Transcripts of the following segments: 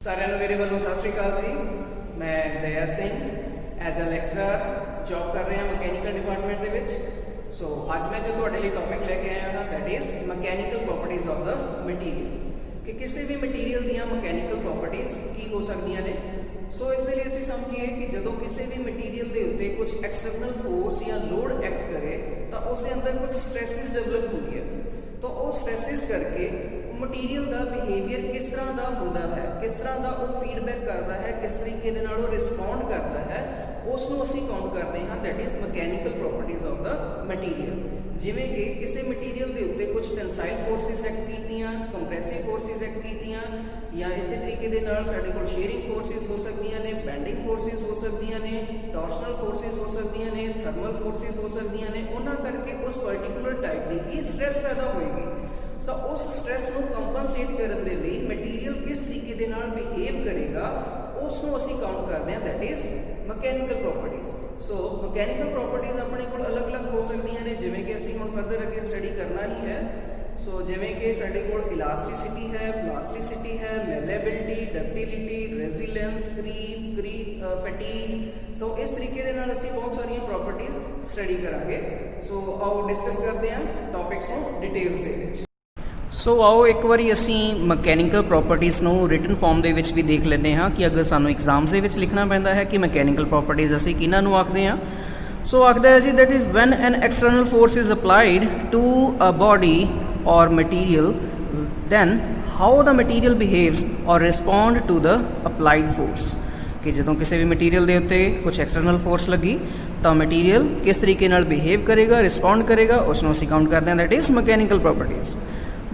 ਸਾਰਿਆਂ ਨੂੰ ਮੇਰੇ ਵੱਲੋਂ ਸਤਿ ਸ਼੍ਰੀ ਅਕਾਲ ਜੀ। ਮੈਂ Daya Singh as a lecturer job ਕਰ ਰਿਹਾ ਮਕੈਨੀਕਲ ਡਿਪਾਰਟਮੈਂਟ ਦੇ ਵਿੱਚ। ਸੋ ਅੱਜ ਮੈਂ ਜੋ ਤੁਹਾਡੇ ਲਈ ਟੌਪਿਕ ਲੈ ਕੇ ਆਇਆ ਹਾਂ that is mechanical properties of the material, ਕਿ ਕਿਸੇ ਵੀ ਮਟੀਰੀਅਲ ਦੀਆਂ ਮਕੈਨੀਕਲ ਪ੍ਰੋਪਰਟੀਜ਼ ਕੀ ਹੋ ਸਕਦੀਆਂ ਨੇ। ਸੋ ਇਸ ਦੇ ਲਈ ਅਸੀਂ ਸਮਝੀਏ ਕਿ ਜਦੋਂ ਕਿਸੇ ਵੀ ਮਟੀਰੀਅਲ ਦੇ ਉੱਤੇ ਕੁਝ ਐਕਸਟਰਨਲ ਫੋਰਸ ਜਾਂ ਲੋਡ ਐਕਟ ਕਰੇ ਤਾਂ ਉਸ ਦੇ ਅੰਦਰ ਕੁਝ ਸਟ੍ਰੈਸਿਸ ਡਿਵੈਲਪ ਹੁੰਦੀ ਹੈ। ਤਾਂ ਉਹ ਸਟ੍ਰੈਸਿਸ ਕਰਕੇ ਮਟੀਰੀਅਲ ਦਾ ਬਿਹੇਵੀਅਰ ਕਿਸ ਤਰ੍ਹਾਂ ਦਾ ਹੁੰਦਾ ਹੈ, ਕਿਸ ਤਰ੍ਹਾਂ ਦਾ ਉਹ ਫੀਡਬੈਕ ਕਰਦਾ ਹੈ, ਕਿਸ ਤਰੀਕੇ ਦੇ ਨਾਲ ਉਹ ਰਿਸਪੌਂਡ ਕਰਦਾ ਹੈ, ਉਸ ਨੂੰ ਅਸੀਂ ਕਾਊਂਟ ਕਰਦੇ ਹਾਂ that is mechanical properties of the material. ਜਿਵੇਂ ਕਿ ਕਿਸੇ ਮਟੀਰੀਅਲ ਦੇ ਉੱਤੇ ਕੁਝ ਟੈਂਸਾਈਲ ਫੋਰਸਿਸ ਐਕਟ ਕੀਤੀਆਂ, ਕੰਪਰੈਸਿਵ ਫੋਰਸਿਸ ਐਕਟ ਕੀਤੀਆਂ, ਜਾਂ ਇਸੇ ਤਰੀਕੇ ਦੇ ਨਾਲ ਸਾਡੇ ਕੋਲ ਸ਼ੇਅਰਿੰਗ ਫੋਰਸਿਸ ਹੋ ਸਕਦੀਆਂ ਨੇ, ਬੈਂਡਿੰਗ ਫੋਰਸਿਸ ਹੋ ਸਕਦੀਆਂ ਨੇ, ਟੋਰਸ਼ਨਲ ਫੋਰਸਿਸ ਹੋ ਸਕਦੀਆਂ ਨੇ, ਥਰਮਲ ਫੋਰਸਿਸ ਹੋ ਸਕਦੀਆਂ ਨੇ। ਉਹਨਾਂ ਕਰਕੇ ਉਸ ਪਰਟੀਕੂਲਰ ਟਾਈਪ ਦੀ ਹੀ ਸਟ੍ਰੈਸ ਪੈਦਾ ਹੋਏਗੀ। ਸੋ ਉਸ ਸਟ੍ਰੈਸ ਨੂੰ ਕੰਪਨਸੇਟ ਕਰਨ ਦੇ ਲਈ ਮਟੀਰੀਅਲ ਕਿਸ ਤਰੀਕੇ ਦੇ ਨਾਲ ਬਿਹੇਵ ਕਰੇਗਾ ਉਸ ਨੂੰ ਅਸੀਂ ਕਾਊਂਟ ਕਰਦੇ ਹਾਂ that is mechanical properties. So mechanical properties ਆਪਣੇ ਕੋਲ ਅਲੱਗ-ਅਲੱਗ ਹੋ ਸਕਦੀਆਂ ਨੇ, ਜਿਵੇਂ ਕਿ ਅਸੀਂ ਹੁਣ ਫਰਦਰ ਅੱਗੇ ਸਟੱਡੀ ਕਰਨਾ ਹੀ ਹੈ। ਸੋ ਜਿਵੇਂ ਕਿ ਸਾਡੇ ਕੋਲ ਇਲਾਸਟਿਸਿਟੀ ਹੈ, ਪਲਾਸਟਿਸਿਟੀ ਹੈ, ਮੈਲੇਬਿਲਿਟੀ, ਡਕਟਿਲਿਟੀ, ਰੈਜ਼ੀਲੈਂਸ, ਕਰੀਪ, ਫੈਟੀਗ। ਸੋ ਇਸ ਤਰੀਕੇ ਦੇ ਨਾਲ ਅਸੀਂ ਬਹੁਤ ਸਾਰੀਆਂ ਪ੍ਰੋਪਰਟੀਜ਼ ਸਟੱਡੀ ਕਰਾਂਗੇ। ਸੋ ਆਓ ਡਿਸਕਸ ਕਰਦੇ ਹਾਂ ਟੌਪਿਕਸ ਨੂੰ ਡਿਟੇਲਸ ਦੇ ਵਿੱਚ। ਸੋ ਆਓ ਇੱਕ ਵਾਰੀ ਅਸੀਂ ਮਕੈਨੀਕਲ ਪ੍ਰੋਪਰਟੀਜ਼ ਨੂੰ ਰਿਟਨ ਫਾਰਮ ਦੇ ਵਿੱਚ ਵੀ ਦੇਖ ਲੈਂਦੇ ਹਾਂ ਕਿ ਅਗਰ ਸਾਨੂੰ ਐਗਜ਼ਾਮਸ ਦੇ ਵਿੱਚ ਲਿਖਣਾ ਪੈਂਦਾ ਹੈ ਕਿ ਮਕੈਨੀਕਲ ਪ੍ਰੋਪਰਟੀਜ਼ ਅਸੀਂ ਕਿਹਨਾਂ ਨੂੰ ਆਖਦੇ ਹਾਂ। ਸੋ ਆਖਦਾ ਹੈ ਜੀ that is when an external force is applied to a body or material then how the material behaves or respond to the applied force. ਕਿ ਜਦੋਂ ਕਿਸੇ ਵੀ ਮਟੀਰੀਅਲ ਦੇ ਉੱਤੇ ਕੁਝ ਐਕਸਟਰਨਲ ਫੋਰਸ ਲੱਗੀ ਤਾਂ ਮਟੀਰੀਅਲ ਕਿਸ ਤਰੀਕੇ ਨਾਲ ਬਿਹੇਵ ਕਰੇਗਾ, ਰਿਸਪੌਂਡ ਕਰੇਗਾ, ਉਸ ਨੂੰ ਅਸੀਂ ਕਾਊਂਟ ਕਰਦੇ ਹਾਂ that is mechanical properties.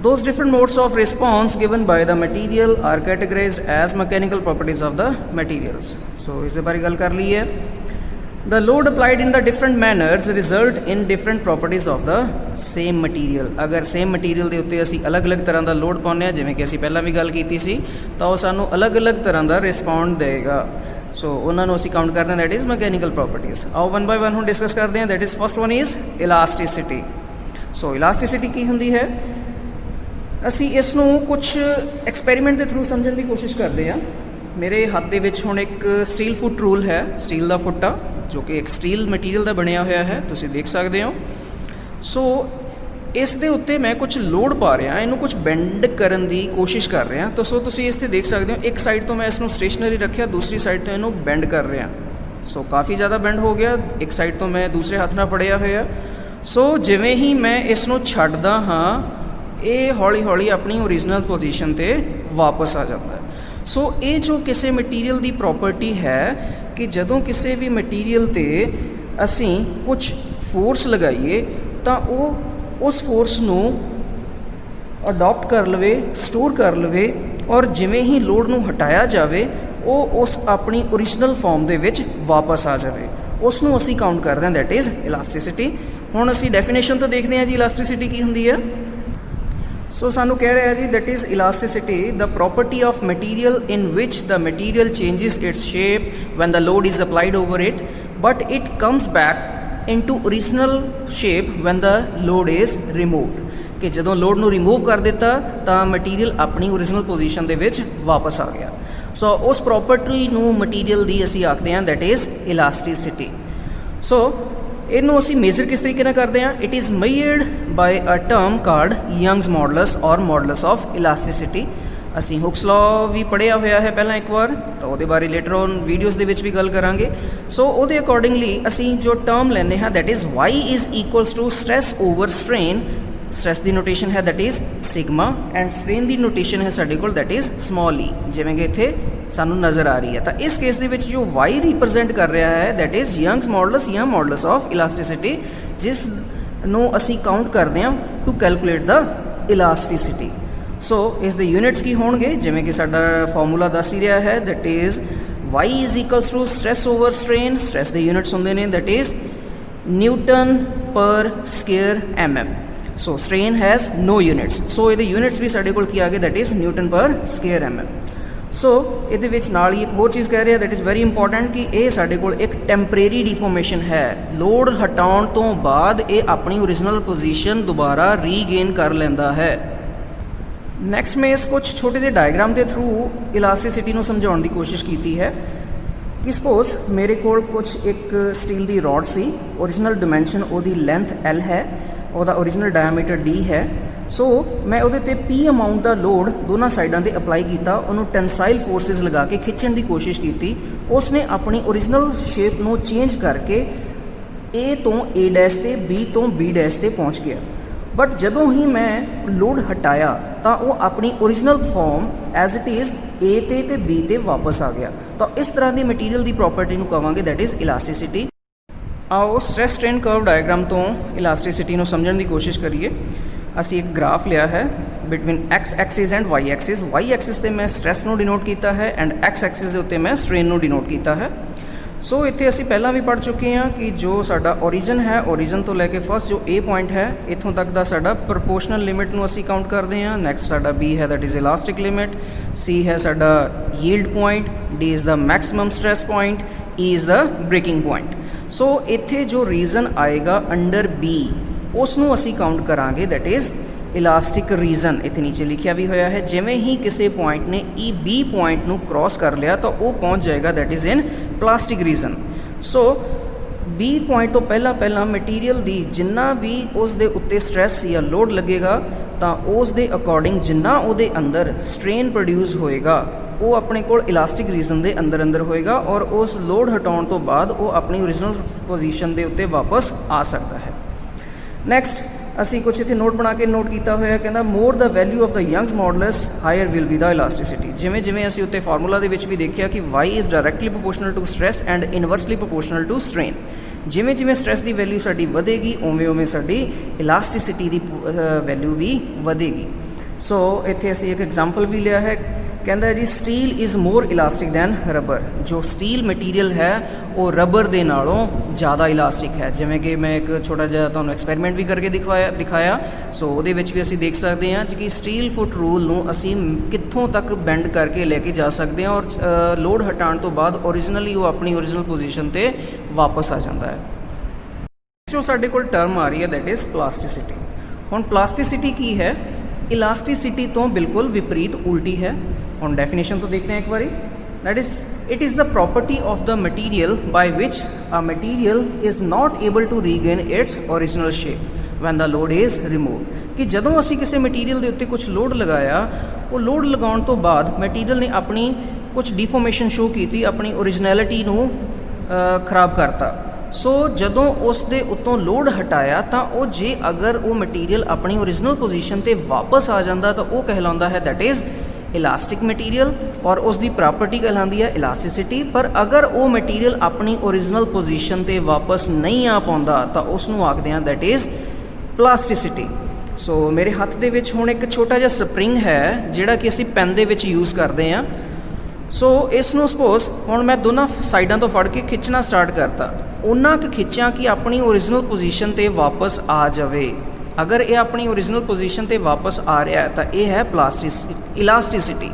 Those different modes of response given by the material are categorized as mechanical properties of the materials. So इस बारे गल कर ली है। The load applied in the different manners result in different properties of the same material. अगर same material ਦੇ ਉੱਤੇ ਅਸੀਂ ਅਲੱਗ-ਅਲੱਗ ਤਰ੍ਹਾਂ ਦਾ ਲੋਡ ਪਾਉਂਦੇ ਹਾਂ, ਜਿਵੇਂ ਕਿ ਅਸੀਂ ਪਹਿਲਾਂ ਵੀ ਗੱਲ ਕੀਤੀ ਸੀ, ਤਾਂ ਉਹ ਸਾਨੂੰ ਅਲੱਗ-ਅਲੱਗ ਤਰ੍ਹਾਂ ਦਾ ਰਿਸਪੌਂਡ ਦੇਗਾ। ਸੋ ਉਹਨਾਂ ਨੂੰ ਅਸੀਂ ਕਾਊਂਟ ਕਰਦੇ ਹਾਂ ਦੈਟ ਇਜ਼ ਮਕੈਨੀਕਲ ਪ੍ਰੋਪਰਟੀਜ਼। ਆਓ ਵਨ ਬਾਏ ਵਨ ਹੁਣ ਡਿਸਕਸ ਕਰਦੇ ਹਾਂ। That is first one is elasticity. So elasticity ਕੀ ਹੁੰਦੀ ਹੈ? ਅਸੀਂ ਇਸ ਨੂੰ ਕੁਝ ਐਕਸਪੈਰੀਮੈਂਟ ਦੇ ਥਰੂ ਸਮਝਣ ਦੀ ਕੋਸ਼ਿਸ਼ ਕਰਦੇ ਹਾਂ। ਮੇਰੇ ਹੱਥ ਦੇ ਵਿੱਚ ਹੁਣ ਇੱਕ ਸਟੀਲ ਫੁੱਟ ਰੂਲ ਹੈ, ਸਟੀਲ ਦਾ ਫੁੱਟ ਆ ਜੋ ਕਿ ਇੱਕ ਸਟੀਲ ਮਟੀਰੀਅਲ ਦਾ ਬਣਿਆ ਹੋਇਆ ਹੈ, ਤੁਸੀਂ ਦੇਖ ਸਕਦੇ ਹੋ। ਸੋ ਇਸ ਦੇ ਉੱਤੇ ਮੈਂ ਕੁਝ ਲੋਡ ਪਾ ਰਿਹਾ, ਇਹਨੂੰ ਕੁਝ ਬੈਂਡ ਕਰਨ ਦੀ ਕੋਸ਼ਿਸ਼ ਕਰ ਰਿਹਾ। ਤਾਂ ਸੋ ਤੁਸੀਂ ਇਸ 'ਤੇ ਦੇਖ ਸਕਦੇ ਹੋ ਇੱਕ ਸਾਈਡ ਤੋਂ ਮੈਂ ਇਸ ਨੂੰ ਸਟੇਸ਼ਨਰੀ ਰੱਖਿਆ, ਦੂਸਰੀ ਸਾਈਡ ਤੋਂ ਇਹਨੂੰ ਬੈਂਡ ਕਰ ਰਿਹਾ। ਸੋ ਕਾਫੀ ਜ਼ਿਆਦਾ ਬੈਂਡ ਹੋ ਗਿਆ। ਇੱਕ ਸਾਈਡ ਤੋਂ ਮੈਂ ਦੂਸਰੇ ਹੱਥ ਨਾਲ ਫੜਿਆ ਹੋਇਆ। ਸੋ ਜਿਵੇਂ ਹੀ ਮੈਂ ਇਸ ਨੂੰ ਛੱਡਦਾ ਹਾਂ ਇਹ ਹੌਲੀ ਹੌਲੀ ਆਪਣੀ ਓਰੀਜਨਲ ਪੋਜੀਸ਼ਨ 'ਤੇ ਵਾਪਸ ਆ ਜਾਂਦਾ। ਸੋ ਇਹ ਜੋ ਕਿਸੇ ਮਟੀਰੀਅਲ ਦੀ ਪ੍ਰੋਪਰਟੀ ਹੈ ਕਿ ਜਦੋਂ ਕਿਸੇ ਵੀ ਮਟੀਰੀਅਲ 'ਤੇ ਅਸੀਂ ਕੁਝ ਫੋਰਸ ਲਗਾਈਏ ਤਾਂ ਉਹ ਉਸ ਫੋਰਸ ਨੂੰ ਅਡਾਪਟ ਕਰ ਲਵੇ, ਸਟੋਰ ਕਰ ਲਵੇ, ਔਰ ਜਿਵੇਂ ਹੀ ਲੋਡ ਨੂੰ ਹਟਾਇਆ ਜਾਵੇ ਉਹ ਉਸ ਆਪਣੀ ਓਰੀਜਨਲ ਫਾਰਮ ਦੇ ਵਿੱਚ ਵਾਪਸ ਆ ਜਾਵੇ। ਉਸ ਨੂੰ ਅਸੀਂ ਕਾਊਂਟ ਕਰਦੇ ਹਾਂ ਦੈਟ ਇਜ਼ ਇਲਾਸਟਿਸਿਟੀ। ਹੁਣ ਅਸੀਂ ਡੈਫੀਨੇਸ਼ਨ ਤੋਂ ਦੇਖਦੇ ਹਾਂ ਜੀ ਇਲਾਸਟਿਸਿਟੀ ਕੀ ਹੁੰਦੀ ਹੈ। ਸੋ ਸਾਨੂੰ ਕਹਿ ਰਿਹਾ ਜੀ that is ਇਲਾਸਟਿਸਿਟੀ the property of material in which the material changes it's shape van the load is applied over it but it comes back into original shape van the load is removed. ਕਿ ਜਦੋਂ load ਨੂੰ remove ਕਰ ਦਿੱਤਾ ਤਾਂ material ਆਪਣੀ original position ਦੇ ਵਿੱਚ ਵਾਪਸ ਆ ਗਿਆ। ਸੋ ਉਸ ਪ੍ਰੋਪਰਟੀ ਨੂੰ ਮਟੀਰੀਅਲ ਦੀ ਅਸੀਂ ਆਖਦੇ ਹਾਂ ਦੈਟ ਇਜ਼ ਇਲਾਸਟਿਸਿਟੀ। ਸੋ ਇਹਨੂੰ ਅਸੀਂ ਮੇਜ਼ਰ ਕਿਸ ਤਰੀਕੇ ਨਾਲ ਕਰਦੇ ਹਾਂ? It is measured by a term called Young's modulus or modulus of elasticity. ਅਸੀਂ ਹੁਕਸ ਲਾਅ ਵੀ ਪੜ੍ਹਿਆ ਹੋਇਆ ਹੈ ਪਹਿਲਾਂ ਇੱਕ ਵਾਰ, ਤਾਂ ਉਹਦੇ ਬਾਰੇ ਲੇਟਰ ਔਨ ਵੀਡੀਓਜ਼ ਦੇ ਵਿੱਚ ਵੀ ਗੱਲ ਕਰਾਂਗੇ। ਸੋ ਉਹਦੇ ਅਕੋਰਡਿੰਗਲੀ ਅਸੀਂ ਜੋ ਟਰਮ ਲੈਂਦੇ ਹਾਂ that is Y is equals to stress over strain. Stress ਦੀ ਨੋਟੇਸ਼ਨ ਹੈ that is sigma and strain ਦੀ ਨੋਟੇਸ਼ਨ ਹੈ ਸਾਡੇ ਕੋਲ ਦੈਟ ਇਜ਼ ਸਮਾਲ ਈ, ਜਿਵੇਂ ਕਿ ਇੱਥੇ ਸਾਨੂੰ ਨਜ਼ਰ ਆ ਰਹੀ ਹੈ। ਤਾਂ ਇਸ ਕੇਸ ਦੇ ਵਿੱਚ ਜੋ ਵਾਈ ਰਿਪਰੈਜ਼ੈਂਟ ਕਰ ਰਿਹਾ ਹੈ ਦੈਟ ਇਜ਼ ਯੰਗਸ ਮੋਡੂਲਸ ਜਾਂ ਮੋਡੂਲਸ ਆਫ ਇਲਾਸਟਿਸਿਟੀ, ਜਿਸ ਨੂੰ ਅਸੀਂ ਕਾਊਂਟ ਕਰਦੇ ਹਾਂ ਟੂ ਕੈਲਕੂਲੇਟ ਦਾ ਇਲਾਸਟਿਸਿਟੀ। ਸੋ ਇਸ ਦੇ ਯੂਨਿਟਸ ਕੀ ਹੋਣਗੇ? ਜਿਵੇਂ ਕਿ ਸਾਡਾ ਫਾਰਮੂਲਾ ਦੱਸ ਹੀ ਰਿਹਾ ਹੈ that is Y is equals to stress over strain. Stress ਦੇ ਯੂਨਿਟਸ ਹੁੰਦੇ ਨੇ that is newton per square mm। So strain has no units, so ਇਹਦੇ ਯੂਨਿਟਸ ਵੀ ਸਾਡੇ ਕੋਲ ਕੀ ਆ ਗਏ that is newton per square mm। So ਇਹਦੇ ਵਿੱਚ ਨਾਲ ਹੀ ਇੱਕ ਹੋਰ ਚੀਜ਼ ਕਹਿ ਰਿਹਾ ਦੈਟ ਇਜ਼ ਵੈਰੀ ਇੰਪੋਰਟੈਂਟ ਕਿ ਇਹ ਸਾਡੇ ਕੋਲ ਇੱਕ ਟੈਂਪਰੇਰੀ ਡਿਫੋਰਮੇਸ਼ਨ ਹੈ। ਲੋਡ ਹਟਾਉਣ ਤੋਂ ਬਾਅਦ ਇਹ ਆਪਣੀ ਓਰੀਜਨਲ ਪੋਜੀਸ਼ਨ ਦੁਬਾਰਾ ਰੀਗੇਨ ਕਰ ਲੈਂਦਾ ਹੈ। ਨੈਕਸਟ ਮੈਂ ਇਸ ਕੁਛ ਛੋਟੇ ਜਿਹੇ ਡਾਇਗਰਾਮ ਦੇ ਥਰੂ ਇਲਾਸਟਿਸਿਟੀ ਨੂੰ ਸਮਝਾਉਣ ਦੀ ਕੋਸ਼ਿਸ਼ ਕੀਤੀ ਹੈ ਕਿ ਸਪੋਜ਼ ਮੇਰੇ ਕੋਲ ਕੁਛ ਇੱਕ ਸਟੀਲ ਦੀ ਰੋਡ ਸੀ, ਓਰੀਜਨਲ ਡਾਇਮੈਂਸ਼ਨ ਉਹਦੀ ਲੈਂਥ L ਹੈ, ਉਹਦਾ ਓਰੀਜਨਲ ਡਾਇਆਮੀਟਰ D ਹੈ। ਸੋ ਮੈਂ ਉਹਦੇ ਤੇ P ਅਮਾਊਂਟ ਦਾ ਲੋਡ ਦੋਨਾਂ ਸਾਈਡਾਂ ਤੇ ਅਪਲਾਈ ਕੀਤਾ, ਉਹਨੂੰ ਟੈਂਸਾਈਲ ਫੋਰਸਿਸ ਲਗਾ ਕੇ ਖਿੱਚਣ ਦੀ ਕੋਸ਼ਿਸ਼ ਕੀਤੀ। ਉਸਨੇ ਆਪਣੀ ਓਰੀਜਨਲ ਸ਼ੇਪ ਨੂੰ ਚੇਂਜ ਕਰਕੇ A ਤੋਂ A ਡੈਸ਼ ਤੇ B ਤੋਂ B ਡੈਸ਼ ਤੇ ਪਹੁੰਚ ਗਿਆ। ਬਟ ਜਦੋਂ ਹੀ ਮੈਂ ਲੋਡ ਹਟਾਇਆ ਤਾਂ ਉਹ ਆਪਣੀ original form as it is A ਤੇ B ਤੇ ਵਾਪਸ ਆ ਗਿਆ। ਤਾਂ ਇਸ ਤਰ੍ਹਾਂ ਦੀ ਮਟੀਰੀਅਲ ਦੀ ਪ੍ਰੋਪਰਟੀ ਨੂੰ ਕਹਾਂਗੇ ਦੈਟ ਇਜ਼ ਇਲਾਸਟਿਸਿਟੀ। ਆਓ ਸਟ੍ਰੈਸ ਸਟ੍ਰੇਨ ਕਰਵ ਡਾਇਗਰਾਮ ਤੋਂ ਇਲਾਸਟਿਸਿਟੀ ਨੂੰ ਸਮਝਣ ਦੀ ਕੋਸ਼ਿਸ਼ ਕਰੀਏ। ਅਸੀਂ ਇੱਕ ਗ੍ਰਾਫ ਲਿਆ ਹੈ between x Axis and y Axis. y Axis ਤੇ ਮੈਂ ਸਟ੍ਰੈਸ ਨੂੰ ਡਿਨੋਟ ਕੀਤਾ ਹੈ ਐਂਡ x ਐਕਸਿਸ ਦੇ ਉੱਤੇ ਮੈਂ ਸਟ੍ਰੇਨ ਨੂੰ ਡਿਨੋਟ ਕੀਤਾ ਹੈ। ਸੋ ਇੱਥੇ ਅਸੀਂ ਪਹਿਲਾਂ ਵੀ ਪੜ੍ਹ ਚੁੱਕੇ ਹਾਂ ਕਿ ਜੋ ਸਾਡਾ ਓਰੀਜਨ ਹੈ, ਓਰੀਜਨ ਤੋਂ ਲੈ ਕੇ ਫਸਟ ਜੋ A ਪੁਆਇੰਟ ਹੈ ਇੱਥੋਂ ਤੱਕ ਦਾ ਸਾਡਾ ਪ੍ਰੋਪੋਰਸ਼ਨਲ ਲਿਮਿਟ ਨੂੰ ਅਸੀਂ ਕਾਊਂਟ ਕਰਦੇ ਹਾਂ। ਨੈਕਸਟ ਸਾਡਾ B ਹੈ that is elastic limit, C ਹੈ ਸਾਡਾ yield point, D is the maximum stress point, E is the breaking point. So ਇੱਥੇ ਜੋ ਰੀਜ਼ਨ ਆਏਗਾ ਅੰਡਰ B ਉਸ ਨੂੰ ਅਸੀਂ ਕਾਊਂਟ ਕਰਾਂਗੇ ਦੈਟ ਇਜ਼ ਇਲਾਸਟਿਕ ਰੀਜ਼ਨ। ਇੱਥੇ ਨੀਚੇ ਲਿਖਿਆ ਵੀ ਹੋਇਆ ਹੈ ਜਿਵੇਂ ਹੀ ਕਿਸੇ ਪੁਆਇੰਟ ਨੇ B ਪੁਆਇੰਟ ਨੂੰ ਕ੍ਰੋਸ ਕਰ ਲਿਆ ਤਾਂ ਉਹ ਪਹੁੰਚ ਜਾਏਗਾ that is in plastic reason. So B point ਤੋਂ ਪਹਿਲਾਂ ਮਟੀਰੀਅਲ ਦੀ ਜਿੰਨਾ ਵੀ ਉਸ ਦੇ ਉੱਤੇ ਸਟ੍ਰੈਸ ਜਾਂ ਲੋਡ ਲੱਗੇਗਾ ਤਾਂ ਉਸ ਦੇ ਅਕੋਰਡਿੰਗ ਜਿੰਨਾ ਉਹਦੇ ਅੰਦਰ ਸਟ੍ਰੇਨ ਪ੍ਰੋਡਿਊਸ ਹੋਏਗਾ ਉਹ ਆਪਣੇ ਕੋਲ ਇਲਾਸਟਿਕ ਰੀਜ਼ਨ ਦੇ ਅੰਦਰ ਹੋਏਗਾ ਔਰ ਉਸ ਲੋਡ ਹਟਾਉਣ ਤੋਂ ਬਾਅਦ ਉਹ ਆਪਣੀ ਓਰੀਜਨਲ ਪੋਜੀਸ਼ਨ ਦੇ ਉੱਤੇ ਵਾਪਸ ਆ ਸਕਦਾ ਹੈ। ਨੈਕਸਟ ਅਸੀਂ ਕੁਛ ਇੱਥੇ ਨੋਟ ਬਣਾ ਕੇ ਨੋਟ ਕੀਤਾ ਹੋਇਆ, ਕਹਿੰਦਾ more the value of the Young's modulus higher will be the elasticity. ਜਿਵੇਂ ਅਸੀਂ ਉੱਤੇ ਫਾਰਮੂਲਾ ਦੇ ਵਿੱਚ ਵੀ ਦੇਖਿਆ ਕਿ y is directly proportional to stress and inversely proportional to strain. ਜਿਵੇਂ ਸਟ੍ਰੈਸ ਦੀ ਵੈਲਿਊ ਸਾਡੀ ਵਧੇਗੀ ਉਵੇਂ ਸਾਡੀ ਇਲਾਸਟਿਸਿਟੀ ਦੀ ਵੈਲਿਊ ਵੀ ਵਧੇਗੀ। ਸੋ ਇੱਥੇ ਅਸੀਂ ਇੱਕ ਐਗਜ਼ਾਮਪਲ ਵੀ ਲਿਆ ਹੈ, ਕਹਿੰਦਾ ਜੀ steel is more elastic than rubber. ਜੋ ਸਟੀਲ ਮਟੀਰੀਅਲ ਹੈ ਉਹ ਰਬਰ ਦੇ ਨਾਲੋਂ ਜ਼ਿਆਦਾ ਇਲਾਸਟਿਕ ਹੈ। ਜਿਵੇਂ ਕਿ ਮੈਂ ਇੱਕ ਛੋਟਾ ਜਿਹਾ ਤੁਹਾਨੂੰ ਐਕਸਪੈਰੀਮੈਂਟ ਵੀ ਕਰਕੇ ਦਿਖਾਇਆ। ਸੋ ਉਹਦੇ ਵਿੱਚ ਵੀ ਅਸੀਂ ਦੇਖ ਸਕਦੇ ਹਾਂ ਕਿ ਸਟੀਲ ਫੁੱਟ ਰੂਲ ਨੂੰ ਅਸੀਂ ਕਿੱਥੋਂ ਤੱਕ ਬੈਂਡ ਕਰਕੇ ਲੈ ਕੇ ਜਾ ਸਕਦੇ ਹਾਂ ਔਰ ਲੋਡ ਹਟਾਉਣ ਤੋਂ ਬਾਅਦ ਓਰੀਜਨਲੀ ਉਹ ਆਪਣੀ ਓਰੀਜਨਲ ਪੋਜੀਸ਼ਨ 'ਤੇ ਵਾਪਸ ਆ ਜਾਂਦਾ ਹੈ। ਜੋ ਸਾਡੇ ਕੋਲ ਟਰਮ ਆ ਰਹੀ ਹੈ ਦੈਟ ਇਜ਼ ਪਲਾਸਟਿਸਿਟੀ। ਹੁਣ ਪਲਾਸਟਿਸਿਟੀ ਕੀ ਹੈ? ਇਲਾਸਟਿਸਿਟੀ ਤੋਂ ਬਿਲਕੁਲ ਵਿਪਰੀਤ ਉਲਟੀ ਹੈ। ਹੁਣ ਡੈਫੀਨੇਸ਼ਨ ਤੋਂ ਦੇਖਦੇ ਹਾਂ ਇੱਕ ਵਾਰੀ। that is it is the property of the material by which a material is not able to regain its original shape when the load is removed। ਕਿ ਜਦੋਂ ਅਸੀਂ ਕਿਸੇ ਮਟੀਰੀਅਲ ਦੇ ਉੱਤੇ ਕੁਝ ਲੋਡ ਲਗਾਇਆ, ਉਹ ਲੋਡ ਲਗਾਉਣ ਤੋਂ ਬਾਅਦ ਮਟੀਰੀਅਲ ਨੇ ਆਪਣੀ ਕੁਝ ਡਿਫੋਰਮੇਸ਼ਨ ਸ਼ੋ ਕੀਤੀ, ਆਪਣੀ ਓਰੀਜਨੈਲਿਟੀ ਨੂੰ ਖਰਾਬ ਕਰਤਾ। ਸੋ ਜਦੋਂ ਉਸ ਦੇ ਉੱਤੋਂ ਲੋਡ ਹਟਾਇਆ ਤਾਂ ਉਹ ਜੇ ਅਗਰ ਉਹ ਮਟੀਰੀਅਲ ਆਪਣੀ ਓਰੀਜਨਲ ਪੋਜੀਸ਼ਨ 'ਤੇ ਵਾਪਸ ਆ ਜਾਂਦਾ ਤਾਂ ਉਹ ਕਹਿਲਾਉਂਦਾ ਹੈ ਦੈਟ ਇਜ਼ ਇਲਾਸਟਿਕ ਮਟੀਰੀਅਲ ਔਰ ਉਸ ਦੀ ਪ੍ਰੋਪਰਟੀ ਕਹਿਲਾਉਂਦੀ ਹੈ ਇਲਾਸਟਿਸਿਟੀ। ਪਰ ਅਗਰ ਉਹ ਮਟੀਰੀਅਲ ਆਪਣੀ ਓਰੀਜਨਲ ਪੋਜੀਸ਼ਨ 'ਤੇ ਵਾਪਸ ਨਹੀਂ ਆ ਪਾਉਂਦਾ ਤਾਂ ਉਸ ਨੂੰ ਆਖਦੇ ਹਾਂ ਦੈਟ ਇਜ਼ ਪਲਾਸਟਿਸਿਟੀ। ਸੋ ਮੇਰੇ ਹੱਥ ਦੇ ਵਿੱਚ ਹੁਣ ਇੱਕ ਛੋਟਾ ਜਿਹਾ ਸਪਰਿੰਗ ਹੈ ਜਿਹੜਾ ਕਿ ਅਸੀਂ ਪੈਨ ਦੇ ਵਿੱਚ ਯੂਜ਼ ਕਰਦੇ ਹਾਂ। ਸੋ ਇਸ ਨੂੰ ਸਪੋਜ਼ ਹੁਣ ਮੈਂ ਦੋਨਾਂ ਸਾਈਡਾਂ ਤੋਂ ਫੜ ਕੇ ਖਿੱਚਣਾ ਸਟਾਰਟ ਕਰਤਾ, ਉਹਨਾਂ ਕੁ ਖਿੱਚਾਂ ਕਿ ਆਪਣੀ ਓਰੀਜਨਲ ਪੋਜੀਸ਼ਨ 'ਤੇ ਵਾਪਸ ਆ ਜਾਵੇ। ਅਗਰ ਇਹ ਆਪਣੀ ਓਰੀਜਨਲ ਪੋਜੀਸ਼ਨ 'ਤੇ ਵਾਪਸ ਆ ਰਿਹਾ ਹੈ ਤਾਂ ਇਹ ਹੈ ਇਲਾਸਟਿਸਿਟੀ।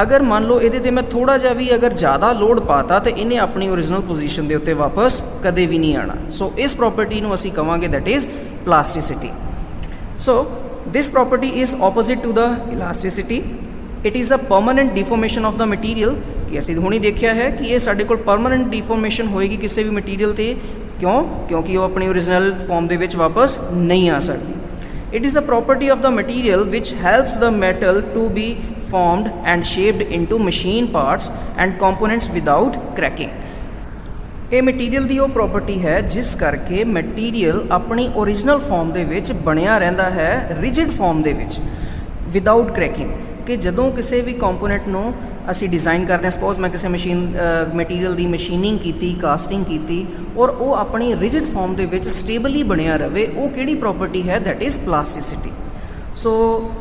ਅਗਰ ਮੰਨ ਲਓ ਇਹਦੇ 'ਤੇ ਮੈਂ ਥੋੜ੍ਹਾ ਜਿਹਾ ਵੀ ਅਗਰ ਜ਼ਿਆਦਾ ਲੋਡ ਪਾਤਾ ਤਾਂ ਇਹਨੇ ਆਪਣੀ ਓਰੀਜਨਲ ਪੋਜੀਸ਼ਨ ਦੇ ਉੱਤੇ ਵਾਪਸ ਕਦੇ ਵੀ ਨਹੀਂ ਆਉਣਾ। ਸੋ ਇਸ ਪ੍ਰੋਪਰਟੀ ਨੂੰ ਅਸੀਂ ਕਹਾਂਗੇ that is plasticity. So this property is opposite to the elasticity. It is a permanent deformation of the material. ਕਿ ਅਸੀਂ ਹੁਣੀ ਦੇਖਿਆ ਹੈ ਕਿ ਇਹ ਸਾਡੇ ਕੋਲ ਪਰਮਾਨੈਂਟ ਡਿਫੋਰਮੇਸ਼ਨ ਹੋਏਗੀ ਕਿਸੇ ਵੀ ਮਟੀਰੀਅਲ 'ਤੇ। ਕਿਉਂਕਿ ਉਹ ਆਪਣੀ ਓਰੀਜਨਲ ਫਾਰਮ ਦੇ ਵਿੱਚ ਵਾਪਸ ਨਹੀਂ ਆ ਸਕਦੀ। It is a property of the material which helps the metal to be formed and shaped into machine parts and components without cracking। ਇਹ ਮਟੀਰੀਅਲ ਦੀ ਉਹ ਪ੍ਰੋਪਰਟੀ ਹੈ ਜਿਸ ਕਰਕੇ ਮਟੀਰੀਅਲ ਆਪਣੀ ਓਰੀਜਨਲ ਫਾਰਮ ਦੇ ਵਿੱਚ ਬਣਿਆ ਰਹਿੰਦਾ ਹੈ, ਰਿਜਿਡ ਫਾਰਮ ਦੇ ਵਿੱਚ, ਵਿਦਾਊਟ ਕ੍ਰੈਕਿੰਗ। ਕਿ ਜਦੋਂ ਕਿਸੇ ਵੀ ਕੰਪੋਨੈਂਟ ਨੂੰ ਅਸੀਂ ਡਿਜ਼ਾਈਨ ਕਰਦੇ ਹਾਂ, ਸਪੋਜ਼ ਮੈਂ ਕਿਸੇ ਮਟੀਰੀਅਲ ਦੀ ਮਸ਼ੀਨਿੰਗ ਕੀਤੀ, ਕਾਸਟਿੰਗ ਕੀਤੀ ਔਰ ਉਹ ਆਪਣੀ ਰਿਜਿਡ ਫਾਰਮ ਦੇ ਵਿੱਚ ਸਟੇਬਲੀ ਬਣਿਆ ਰਵੇ, ਉਹ ਕਿਹੜੀ ਪ੍ਰੋਪਰਟੀ ਹੈ? That is plasticity. So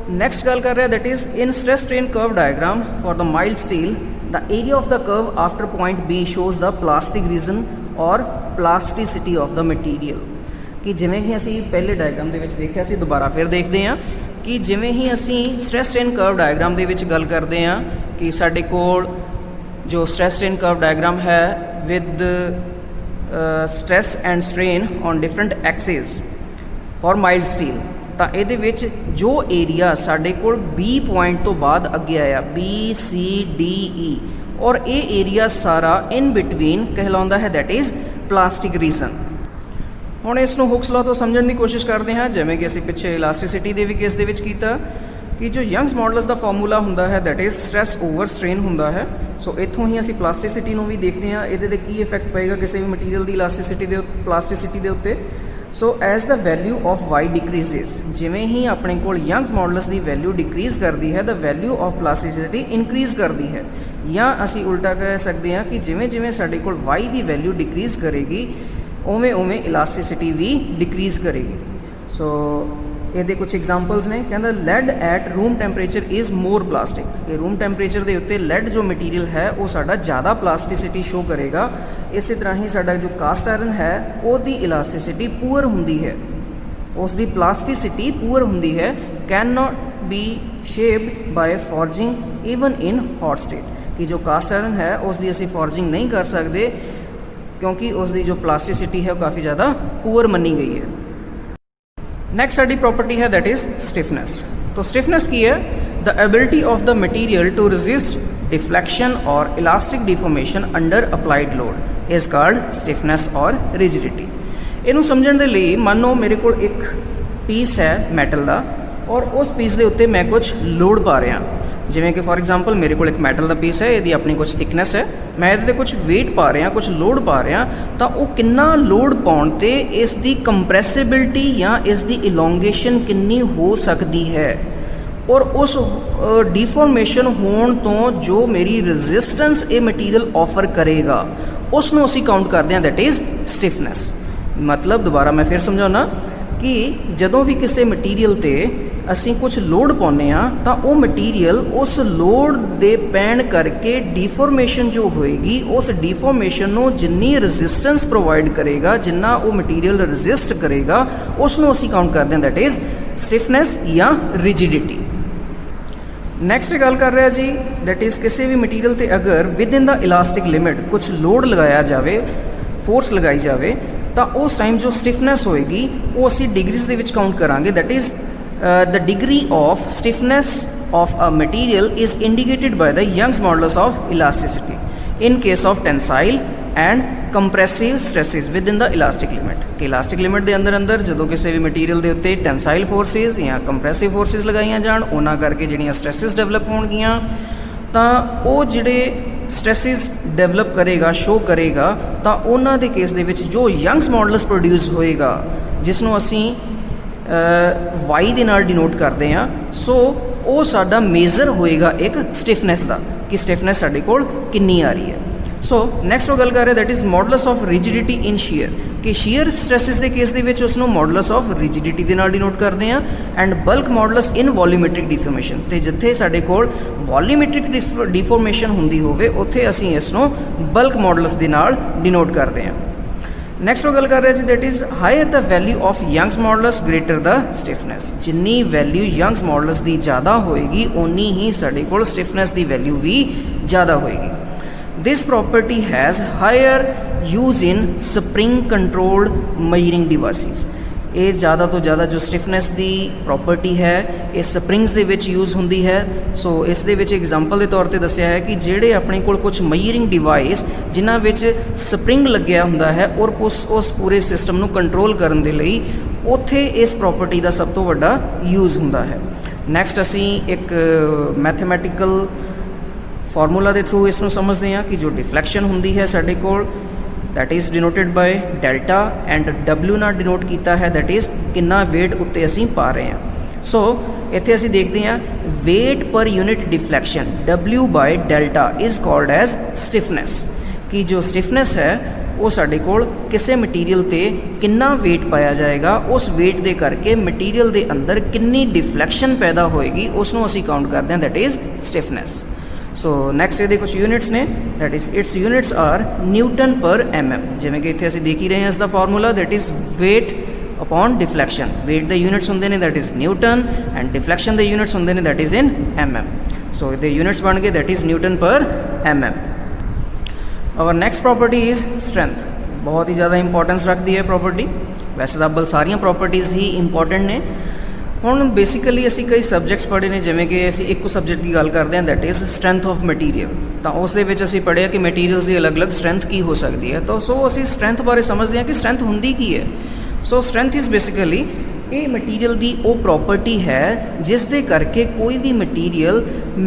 next ਗੱਲ ਕਰ ਰਿਹਾ that is in stress strain curve diagram for the mild steel the area of the curve after point B shows the plastic region और plasticity of the material। ਕਿ ਜਿਵੇਂ ਹੀ ਅਸੀਂ ਪਹਿਲੇ diagram ਦੇ ਵਿੱਚ ਦੇਖਿਆ ਸੀ, ਦੁਬਾਰਾ ਫਿਰ ਦੇਖਦੇ ਹਾਂ ਕਿ ਜਿਵੇਂ ਹੀ ਅਸੀਂ ਸਟ੍ਰੈਸ ਸਟ੍ਰੇਨ ਕਰਵ ਡਾਇਗਰਾਮ ਦੇ ਵਿੱਚ ਗੱਲ ਕਰਦੇ ਹਾਂ ਕਿ ਸਾਡੇ ਕੋਲ ਜੋ ਸਟ੍ਰੈਸ ਸਟ੍ਰੇਨ ਕਰਵ ਡਾਇਗਰਾਮ ਹੈ with stress and strain on different Axis for mild steel. ਤਾਂ ਇਹਦੇ ਵਿੱਚ ਜੋ ਏਰੀਆ ਸਾਡੇ ਕੋਲ B ਪੁਆਇੰਟ ਤੋਂ ਬਾਅਦ ਅੱਗੇ ਆਇਆ B C D E ਔਰ ਇਹ ਏਰੀਆ ਸਾਰਾ ਇਨ ਬਿਟਵੀਨ ਕਹਿਲਾਉਂਦਾ ਹੈ ਦੈਟ ਇਜ਼ ਪਲਾਸਟਿਕ ਰੀਜਨ। ਹੁਣ ਇਸ ਨੂੰ ਹੁਕਸ ਲਾਅ ਤੋਂ ਸਮਝਣ ਦੀ ਕੋਸ਼ਿਸ਼ ਕਰਦੇ ਹਾਂ, ਜਿਵੇਂ ਕਿ ਅਸੀਂ ਪਿੱਛੇ ਇਲਾਸਟਿਸਿਟੀ ਦੇ ਵੀ ਕੇਸ ਦੇ ਵਿੱਚ ਕੀਤਾ ਕਿ ਜੋ ਯੰਗਸ ਮੋਡੂਲਸ ਦਾ ਫਾਰਮੂਲਾ ਹੁੰਦਾ ਹੈ that is stress over strain ਹੁੰਦਾ ਹੈ। ਸੋ ਇੱਥੋਂ ਹੀ ਅਸੀਂ ਪਲਾਸਟਿਸਿਟੀ ਨੂੰ ਵੀ ਦੇਖਦੇ ਹਾਂ, ਇਹਦੇ 'ਤੇ ਕੀ ਇਫੈਕਟ ਪਏਗਾ ਕਿਸੇ ਵੀ ਮਟੀਰੀਅਲ ਦੀ ਪਲਾਸਟਿਸਿਟੀ ਦੇ ਉੱਤੇ। So as the value of y ਡਿਕਰੀਜ਼ਿਸ, ਜਿਵੇਂ ਹੀ ਆਪਣੇ ਕੋਲ ਯੰਗਸ ਮੋਡੂਲਸ ਦੀ ਵੈਲਿਊ ਡਿਕਰੀਜ਼ ਕਰਦੀ ਹੈ, ਦਾ ਵੈਲਿਊ ਆਫ ਪਲਾਸਟਿਸਿਟੀ ਇਨਕਰੀਜ਼ ਕਰਦੀ ਹੈ। ਜਾਂ ਅਸੀਂ ਉਲਟਾ ਕਹਿ ਸਕਦੇ ਹਾਂ ਕਿ ਜਿਵੇਂ ਜਿਵੇਂ ਸਾਡੇ ਕੋਲ y ਦੀ ਵੈਲਿਊ ਡਿਕਰੀਜ਼ ਕਰੇਗੀ ਉਵੇਂ ਉਵੇਂ ਇਲਾਸਟਿਸਿਟੀ ਵੀ ਡਿਕਰੀਜ਼ ਕਰੇਗੀ। ਸੋ ਇਹਦੇ ਕੁਝ ਐਗਜ਼ਾਮਪਲਸ ਨੇ। ਕਹਿੰਦਾ lead at room temperature is more plastic, ਕਿ ਰੂਮ ਟੈਂਪਰੇਚਰ ਦੇ ਉੱਤੇ ਲੈਡ ਜੋ ਮਟੀਰੀਅਲ ਹੈ ਉਹ ਸਾਡਾ ਜ਼ਿਆਦਾ ਪਲਾਸਟਿਸਿਟੀ ਸ਼ੋ ਕਰੇਗਾ। ਇਸੇ ਤਰ੍ਹਾਂ ਹੀ ਸਾਡਾ ਜੋ ਕਾਸਟ ਆਇਰਨ ਹੈ ਉਹਦੀ ਇਲਾਸਟਿਸਿਟੀ ਪੂਅਰ ਹੁੰਦੀ ਹੈ, ਉਸ ਦੀ ਪਲਾਸਟਿਸਿਟੀ ਪੂਅਰ ਹੁੰਦੀ ਹੈ। Can not be shaped by forging even in hot state, ਕਿ ਜੋ ਕਾਸਟ ਆਇਰਨ ਹੈ ਉਸ ਦੀ ਅਸੀਂ ਫੋਰਜਿੰਗ ਨਹੀਂ ਕਰ ਸਕਦੇ ਕਿਉਂਕਿ ਉਸ ਦੀ ਜੋ ਪਲਾਸਟਿਸਿਟੀ ਹੈ ਉਹ ਕਾफ़ੀ ਜ਼ਿਆਦਾ ਪੂਅਰ ਮੰਨੀ ਗਈ ਹੈ। ਨੈਕਸਟ ਸਾਡੀ ਪ੍ਰੋਪਰਟੀ ਹੈ ਦੈਟ ਇਜ਼ ਸਟਿਫਨੈਸ। तो स्टिफनेस की है the ability of the material to resist deflection or elastic deformation under applied load is called stiffness or rigidity. इनू समझण दे लई मान लो मेरे को एक पीस है मैटल का और उस पीस के उत्ते मैं कुछ लोड पा रहा, जिमें कि फॉर एग्जाम्पल मेरे को एक मैटल का पीस है, यदि अपनी कुछ थिकनेस है, मैं ये कुछ वेट पा रहा, कुछ लोड पा रहा, तो वो कितना लोड पाउण ते इसकी कंप्रैसिबिलिटी या इसकी इलोंगेशन कितनी हो सकती है और उस डिफॉर्मेशन होने तो जो मेरी रेजिस्टेंस ये मटीरियल ऑफर करेगा उसनों असी काउंट करते हैं दैट इज़ स्टिफनेस। मतलब दोबारा मैं फिर समझाना कि जदों भी किसी मटीरियल ते ਅਸੀਂ ਕੁਝ ਲੋਡ ਪਾਉਂਦੇ ਹਾਂ ਤਾਂ ਉਹ ਮਟੀਰੀਅਲ ਉਸ ਲੋਡ ਦੇ ਪੈਣ ਕਰਕੇ ਡੀਫੋਰਮੇਸ਼ਨ ਜੋ ਹੋਏਗੀ ਉਸ ਡੀਫੋਰਮੇਸ਼ਨ ਨੂੰ ਜਿੰਨੀ ਰੈਜ਼ਿਸਟੈਂਸ ਪ੍ਰੋਵਾਈਡ ਕਰੇਗਾ, ਜਿੰਨਾ ਉਹ ਮਟੀਰੀਅਲ ਰੈਜ਼ਿਸਟ ਕਰੇਗਾ, ਉਸ ਨੂੰ ਅਸੀਂ ਕਾਊਂਟ ਕਰਦੇ ਹਾਂ ਦੈਟ ਇਜ਼ ਸਟਿਫਨੈਸ ਜਾਂ ਰਿਜਿਡਿਟੀ। ਨੈਕਸਟ ਗੱਲ ਕਰ ਰਿਹਾ ਜੀ ਦੈਟ ਇਜ਼ ਕਿਸੇ ਵੀ ਮਟੀਰੀਅਲ ਤੇ ਅਗਰ with in the elastic limit ਕੁਝ ਲੋਡ ਲਗਾਇਆ ਜਾਵੇ, ਫੋਰਸ ਲਗਾਈ ਜਾਵੇ, ਤਾਂ ਉਸ ਟਾਈਮ ਜੋ ਸਟਿਫਨੈਸ ਹੋਏਗੀ ਉਹ ਅਸੀਂ ਡਿਗਰੀਜ਼ ਦੇ ਵਿੱਚ ਕਾਊਂਟ ਕਰਾਂਗੇ। That is the degree of stiffness of a material is indicated by the Young's modulus of elasticity in case of tensile and compressive stresses within the elastic limit। कि elastic limit ਦੇ ਅੰਦਰ ਜਦੋਂ ਕਿਸੇ ਵੀ material ਦੇ ਉੱਤੇ tensile forces ਜਾਂ compressive forces ਲਗਾਈਆਂ ਜਾਣ ਉਹਨਾਂ ਕਰਕੇ ਜਿਹੜੀਆਂ stresses ਡਿਵੈਲਪ ਹੋਣਗੀਆਂ ਤਾਂ ਉਹ ਜਿਹੜੇ ਸਟ੍ਰੈਸਿਸ ਡਿਵੈਲਪ ਕਰੇਗਾ, ਸ਼ੋ ਕਰੇਗਾ, ਤਾਂ ਉਹਨਾਂ ਦੇ ਕੇਸ ਦੇ ਵਿੱਚ ਜੋ ਯੰਗਸ ਮੋਡੂਲਸ ਪ੍ਰੋਡਿਊਸ ਹੋਏਗਾ ਜਿਸ ਨੂੰ ਅਸੀਂ वाई ਦੇ ਨਾਲ ਡਿਨੋਟ ਕਰਦੇ ਹਾਂ, ਸੋ ਉਹ ਸਾਡਾ ਮੇਜ਼ਰ ਹੋਏਗਾ ਇੱਕ ਸਟਿਫਨੈਸ ਦਾ ਕਿ ਸਟਿਫਨੈਸ ਸਾਡੇ ਕੋਲ ਕਿੰਨੀ ਆ ਰਹੀ ਹੈ। ਸੋ ਨੈਕਸਟ ਉਹ ਗੱਲ ਕਰ ਰਹੇ that is modulus of rigidity in shear, ਕਿ ਸ਼ੀਅਰ ਸਟ੍ਰੈਸਿਸ ਦੇ ਕੇਸ ਦੇ ਵਿੱਚ ਉਸ ਨੂੰ ਮੋਡੂਲਸ ਆਫ ਰਿਜਿਡਿਟੀ ਦੇ ਨਾਲ ਡਿਨੋਟ ਕਰਦੇ ਹਾਂ। ਐਂਡ ਬਲਕ ਮੋਡੂਲਸ ਇਨ ਵੋਲੀਮੈਟ੍ਰਿਕ ਡਿਫੋਰਮੇਸ਼ਨ, ਤੇ ਜਿੱਥੇ ਸਾਡੇ ਕੋਲ ਵੋਲੀਮੈਟ੍ਰਿਕ ਡਿਫੋਰਮੇਸ਼ਨ ਹੁੰਦੀ ਹੋਵੇ ਉੱਥੇ ਅਸੀਂ ਇਸ ਨੂੰ ਬਲਕ ਮੋਡੂਲਸ ਦੇ ਨਾਲ ਡਿਨੋਟ ਕਰਦੇ ਹਾਂ। ਨੈਕਸਟ ਉਹ ਗੱਲ ਕਰ ਰਹੇ ਜੀ that is higher the value of Young's modulus greater the stiffness. ਜਿੰਨੀ ਵੈਲਿਊ ਯੰਗਸ ਮੋਡੂਲਸ ਦੀ ਜ਼ਿਆਦਾ ਹੋਏਗੀ ਓਨੀ ਹੀ ਸਾਡੇ ਕੋਲ ਸਟਿਫਨੈਸ ਦੀ ਵੈਲਿਊ ਵੀ ਜ਼ਿਆਦਾ ਹੋਏਗੀ। This property has higher use in spring controlled measuring devices. ये ज़्यादा तो ज़्यादा जो स्टिफनेस की प्रॉपर्टी है ये स्प्रिंग्स दे विच यूज़ होंदी है। सो इस दे विच एग्जाम्पल के तौर पर दसिया है कि जेड़े अपने कोल कुछ मेजरिंग डिवाइस जिन्हां विच स्प्रिंग लग्या हुंदा है और उस पूरे सिस्टम नूं कंट्रोल करन दे लई उत्थे इस प्रॉपर्टी का सब तो वड्डा यूज़ हुंदा है। नैक्सट असीं एक मैथमैटिकल फॉर्मूला के थ्रू इसनूं समझते हैं कि जो डिफ्लैक्शन हुंदी है साडे कोल that is denoted by delta and W नाल डिनोट किया है दैट इज़ कितना वेट उत्ते असीं पा रहे हैं। सो इत्थे असीं देखते हैं weight per unit deflection W by delta is called as stiffness, कि जो स्टिफनेस है वो साडे कोल किसी मटीरियल ते कितना वेट पाया जाएगा, उस वेट दे करके मटीरियल दे अंदर कितनी डिफ्लैक्शन पैदा होएगी उसनूं असीं काउंट करते हैं that is stiffness. So next ये कुछ यूनिट्स ने that is its units are newton per mm। जिवें कि इत्थे असीं देख ही रहे हैं इसका formula that is weight upon deflection. Weight के यूनिट्स होंदे ने that is newton and deflection के यूनिट्स होंदे ने that is in mm। So ये यूनिट्स बन गए that is newton per mm। और नैक्सट प्रॉपर्टी इज़ स्ट्रेंथ। बहुत ही ज़्यादा इंपॉर्टेंस रखती है प्रॉपर्टी, वैसे तो अब सारियां प्रॉपर्टीज़ ही इंपॉर्टेंट ने ਹੁਣ ਬੇਸਿਕਲੀ ਅਸੀਂ ਕਈ ਸਬਜੈਕਟਸ ਪੜ੍ਹੇ ਨੇ, ਜਿਵੇਂ ਕਿ ਅਸੀਂ ਇੱਕੋ ਸਬਜੈਕਟ ਦੀ ਗੱਲ ਕਰਦੇ ਹਾਂ, that is strength of material. ਤਾਂ ਉਸ ਦੇ ਵਿੱਚ ਅਸੀਂ ਪੜ੍ਹਿਆ ਕਿ ਮਟੀਰੀਅਲਸ ਦੀ ਅਲੱਗ-ਅਲੱਗ ਸਟਰੈਂਥ ਕੀ ਹੋ ਸਕਦੀ ਹੈ। ਤਾਂ ਸੋ ਅਸੀਂ ਸਟਰੈਂਥ ਬਾਰੇ ਸਮਝਦੇ ਹਾਂ ਕਿ ਸਟਰੈਂਥ ਹੁੰਦੀ ਕੀ ਹੈ। ਸੋ ਸਟਰੈਂਥ ਇਜ਼ ਬੇਸਿਕਲੀ ਇਹ ਮਟੀਰੀਅਲ ਦੀ ਉਹ ਪ੍ਰੋਪਰਟੀ ਹੈ ਜਿਸ ਦੇ ਕਰਕੇ ਕੋਈ ਵੀ ਮਟੀਰੀਅਲ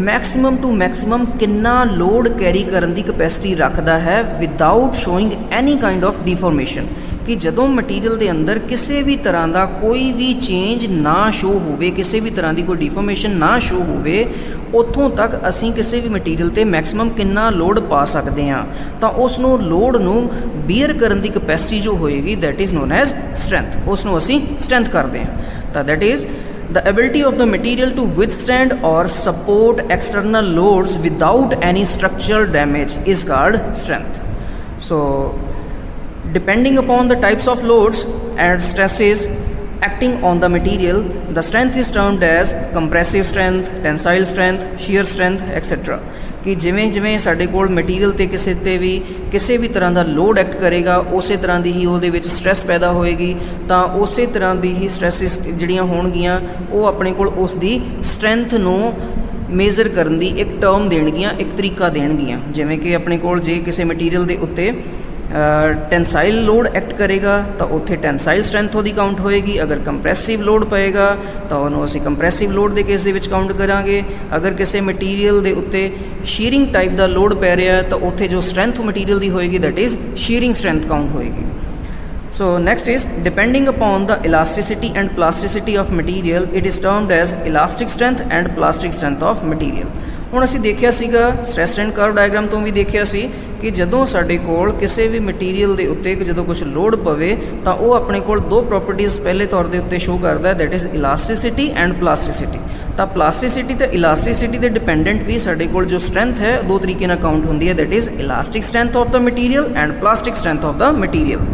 ਮੈਕਸਿਮਮ ਟੂ ਮੈਕਸਿਮਮ ਕਿੰਨਾ ਲੋਡ ਕੈਰੀ ਕਰਨ ਦੀ ਕਪੈਸਿਟੀ ਰੱਖਦਾ ਹੈ without showing any kind of deformation. ਕਿ ਜਦੋਂ ਮਟੀਰੀਅਲ ਦੇ ਅੰਦਰ ਕਿਸੇ ਵੀ ਤਰ੍ਹਾਂ ਦਾ ਕੋਈ ਵੀ ਚੇਂਜ ਨਾ ਸ਼ੋ ਹੋਵੇ, ਕਿਸੇ ਵੀ ਤਰ੍ਹਾਂ ਦੀ ਕੋਈ ਡਿਫੋਰਮੇਸ਼ਨ ਨਾ ਸ਼ੋ ਹੋਵੇ, ਉੱਥੋਂ ਤੱਕ ਅਸੀਂ ਕਿਸੇ ਵੀ ਮਟੀਰੀਅਲ 'ਤੇ ਮੈਕਸਿਮਮ ਕਿੰਨਾ ਲੋਡ ਪਾ ਸਕਦੇ ਹਾਂ। ਤਾਂ ਉਸ ਨੂੰ ਲੋਡ ਨੂੰ ਬੀਅਰ ਕਰਨ ਦੀ ਕਪੈਸਿਟੀ ਜੋ ਹੋਏਗੀ that is non as strength, ਉਸ ਨੂੰ ਅਸੀਂ ਸਟਰੈਂਥ ਕਰਦੇ ਹਾਂ। ਤਾਂ that is the ability of the material to withstand or support external loads without any structural damage is called strength. So depending upon the types of loads and stresses acting on the material, the strength is termed as compressive strength, tensile strength, shear strength, etc. ਕਿ ਜਿਵੇਂ ਜਿਵੇਂ ਸਾਡੇ ਕੋਲ material 'ਤੇ ਕਿਸੇ ਵੀ ਤਰ੍ਹਾਂ ਦਾ load act ਕਰੇਗਾ, ਉਸੇ ਤਰ੍ਹਾਂ ਦੀ ਹੀ ਉਹਦੇ ਵਿੱਚ ਸਟਰੈਸ ਪੈਦਾ ਹੋਏਗੀ। ਤਾਂ ਉਸੇ ਤਰ੍ਹਾਂ ਦੀ ਹੀ ਸਟਰੈਸਿਸ ਜਿਹੜੀਆਂ ਹੋਣਗੀਆਂ ਉਹ ਆਪਣੇ ਕੋਲ ਉਸ ਦੀ ਸਟਰੈਂਥ ਨੂੰ ਮੇਜ਼ਰ ਕਰਨ ਦੀ ਇੱਕ ਟਰਮ ਦੇਣਗੀਆਂ, ਇੱਕ ਤਰੀਕਾ ਦੇਣਗੀਆਂ। ਜਿਵੇਂ ਕਿ ਆਪਣੇ ਕੋਲ ਜੇ ਕਿਸੇ ਮਟੀਰੀਅਲ ਦੇ ਉੱਤੇ ਟੈਂਸਾਈਲ ਲੋਡ ਐਕਟ ਕਰੇਗਾ ਤਾਂ ਉੱਥੇ ਟੈਂਸਾਈਲ ਸਟਰੈਂਥ ਉਹਦੀ ਕਾਊਂਟ ਹੋਏਗੀ। ਅਗਰ ਕੰਪਰੈਸਿਵ ਲੋਡ ਪਏਗਾ ਤਾਂ ਉਹਨੂੰ ਅਸੀਂ ਕੰਪਰੈਸਿਵ ਲੋਡ ਦੇ ਕੇਸ ਦੇ ਵਿੱਚ ਕਾਊਂਟ ਕਰਾਂਗੇ। ਅਗਰ ਕਿਸੇ ਮਟੀਰੀਅਲ ਦੇ ਉੱਤੇ ਸ਼ੀਅਰਿੰਗ ਟਾਈਪ ਦਾ ਲੋਡ ਪੈ ਰਿਹਾ ਤਾਂ ਉੱਥੇ ਜੋ ਸਟਰੈਂਥ ਮਟੀਰੀਅਲ ਦੀ ਹੋਏਗੀ ਦੈਟ ਇਜ਼ ਸ਼ੀਅਰਿੰਗ ਸਟਰੈਂਥ ਕਾਊਂਟ ਹੋਏਗੀ। So next is depending upon the elasticity and plasticity of material, it is termed as elastic strength and plastic strength of material. ਹੁਣ ਅਸੀਂ ਦੇਖਿਆ ਸੀਗਾ ਸਟ੍ਰੈਸ ਐਂਡ ਕਰਵ ਡਾਇਗਰਾਮ ਤੋਂ ਵੀ ਦੇਖਿਆ ਸੀ ਕਿ ਜਦੋਂ ਸਾਡੇ ਕੋਲ ਕਿਸੇ ਵੀ ਮਟੀਰੀਅਲ ਦੇ ਉੱਤੇ ਜਦੋਂ ਕੁਝ ਲੋਡ ਪਵੇ ਤਾਂ ਉਹ ਆਪਣੇ ਕੋਲ ਦੋ ਪ੍ਰੋਪਰਟੀਜ਼ ਪਹਿਲੇ ਤੌਰ ਦੇ ਉੱਤੇ ਸ਼ੋ ਕਰਦਾ, ਦੈਟ ਇਜ਼ ਇਲਾਸਟਿਸਿਟੀ ਐਂਡ ਪਲਾਸਟਿਸਿਟੀ। ਤਾਂ ਪਲਾਸਟਿਸਿਟੀ ਤੇ ਇਲਾਸਟਿਸਿਟੀ ਦੇ ਡਿਪੈਂਡੈਂਟ ਵੀ ਸਾਡੇ ਕੋਲ ਜੋ ਸਟਰੈਂਥ ਹੈ ਦੋ ਤਰੀਕੇ ਨਾਲ ਕਾਊਂਟ ਹੁੰਦੀ ਹੈ, that is elastic strength of the material and plastic strength of the material.